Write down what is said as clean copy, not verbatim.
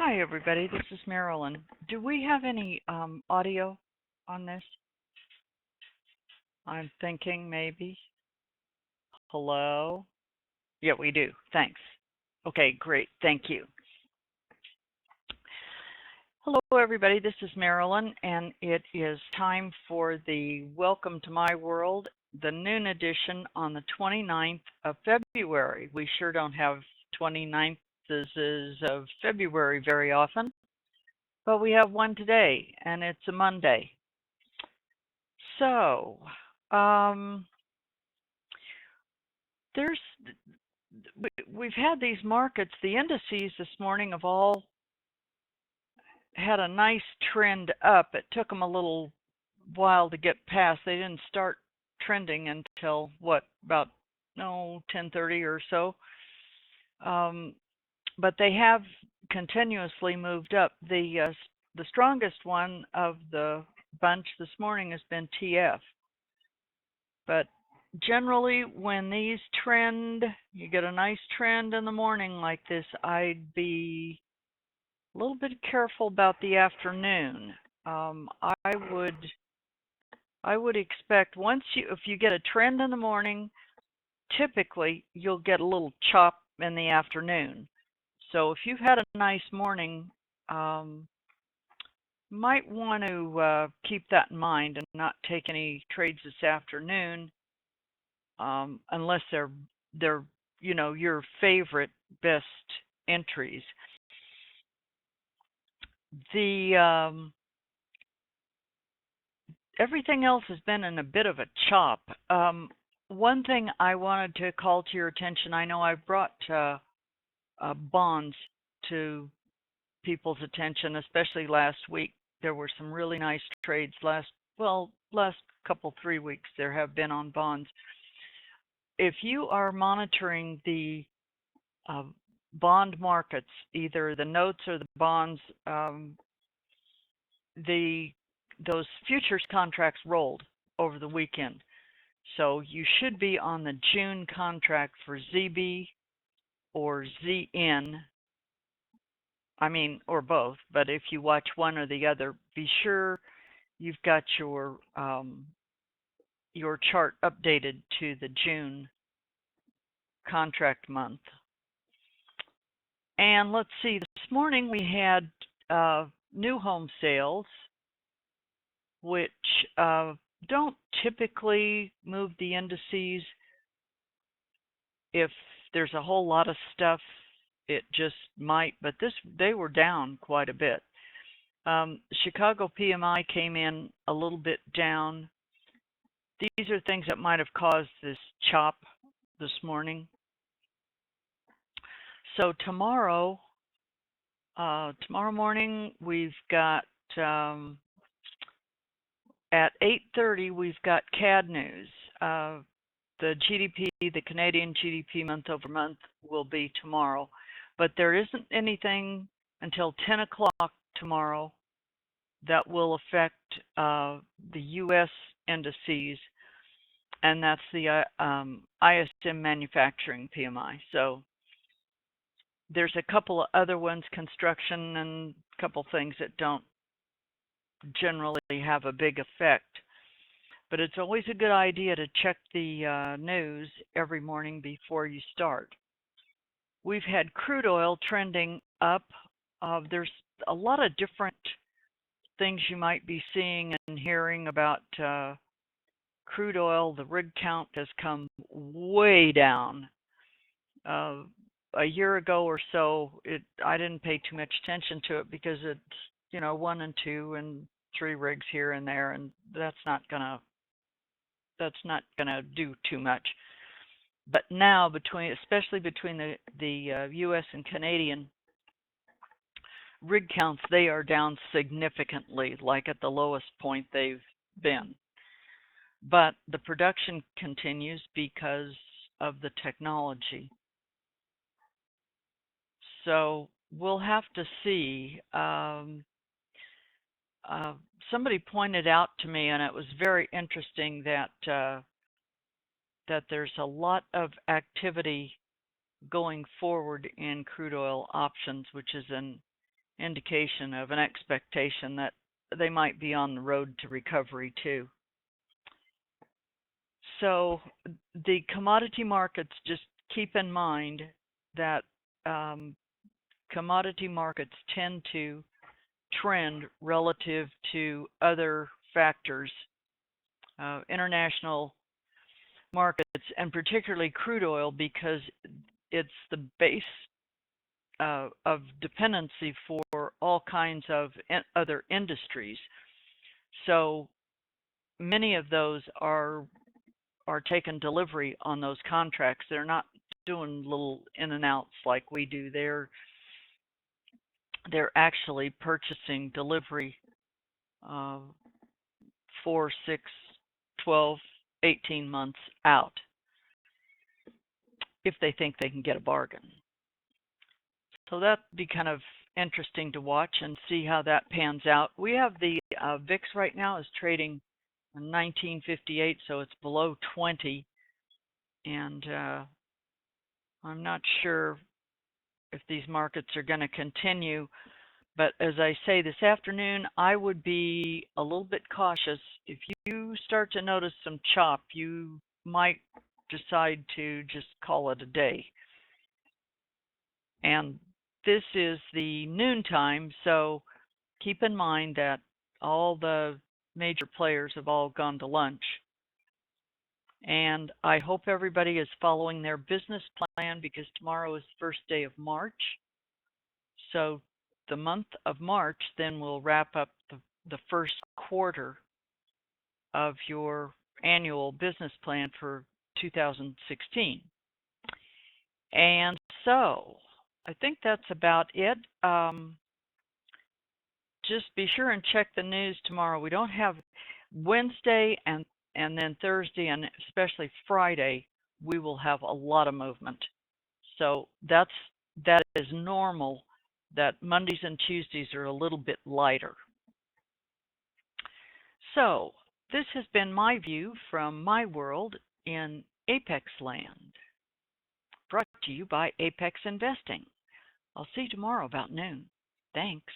Hi, everybody. This is Marilyn. Do we have any audio on this? I'm thinking maybe. Hello? Yeah, we do. Thanks. Okay, great. Thank you. Hello, everybody. This is Marilyn, and it is time for the Welcome to My World, the noon edition on the 29th of February. We sure don't have 29th of February very often, but we have one today, and it's a Monday. So, um, there's we've had these markets. The indices this morning have all had a nice trend up. It took them a little while to get past. They didn't start trending until what, about 10:30 or so. But they have continuously moved up. The strongest one of the bunch this morning has been TF. But generally, when these trend, you get a nice trend in the morning like this, I'd be a little bit careful about the afternoon. I would expect if you get a trend in the morning, typically you'll get a little chop in the afternoon. So if you've had a nice morning, might want to keep that in mind and not take any trades this afternoon, unless they're your favorite best entries. The everything else has been in a bit of a chop. One thing I wanted to call to your attention, I know I've brought bonds to people's attention, especially last week. There were some really nice trades last couple 3 weeks there have been on bonds. If you are monitoring the bond markets, either the notes or the bonds, those futures contracts rolled over the weekend. So you should be on the June contract for ZB or ZN. I mean, or both, but if you watch one or the other, be sure you've got your chart updated to the June contract month. And let's see, this morning we had new home sales, which don't typically move the indices. If there's a whole lot of stuff, it just might, but they were down quite a bit. Chicago PMI came in a little bit down. These are things that might have caused this chop this morning. So tomorrow morning we've got at 8:30 we've got CAD news. The GDP, the Canadian GDP month over month, will be tomorrow, but there isn't anything until 10 o'clock tomorrow that will affect the U.S. indices, and that's the ISM manufacturing PMI. So there's a couple of other ones, construction and a couple things that don't generally have a big effect. But it's always a good idea to check the news every morning before you start. We've had crude oil trending up. There's a lot of different things you might be seeing and hearing about crude oil. The rig count has come way down. A year ago or so, I didn't pay too much attention to it because it's 1 and 2 and 3 rigs here and there, and that's not gonna do too much. But now, especially between the U.S. and Canadian rig counts, they are down significantly, like at the lowest point they've been. But the production continues because of the technology. So we'll have to see. Somebody pointed out to me, and it was very interesting, that there's a lot of activity going forward in crude oil options, which is an indication of an expectation that they might be on the road to recovery too. So the commodity markets, just keep in mind that um, commodity markets tend to trend relative to other factors, international markets, and particularly crude oil, because it's the base of dependency for all kinds of other industries. So many of those are taking delivery on those contracts. They're not doing little in and outs like we do. They're actually purchasing delivery uh, 4, 6, 12, 18 months out if they think they can get a bargain. So that'd be kind of interesting to watch and see how that pans out. We have the VIX right now is trading 1958, so it's below 20, and I'm not sure if these markets are going to continue. But as I say, this afternoon, I would be a little bit cautious. If you start to notice some chop, you might decide to just call it a day. And this is the noon time, so keep in mind that all the major players have all gone to lunch. And I hope everybody is following their business plan, because tomorrow is the first day of March. So the month of March then will wrap up the first quarter of your annual business plan for 2016. And so I think that's about it. Just be sure and check the news tomorrow. We don't have Wednesday and then Thursday and especially Friday, we will have a lot of movement. So that is normal, that Mondays and Tuesdays are a little bit lighter. So this has been my view from my world in Apex land, brought to you by Apex Investing. I'll see you tomorrow about noon. Thanks.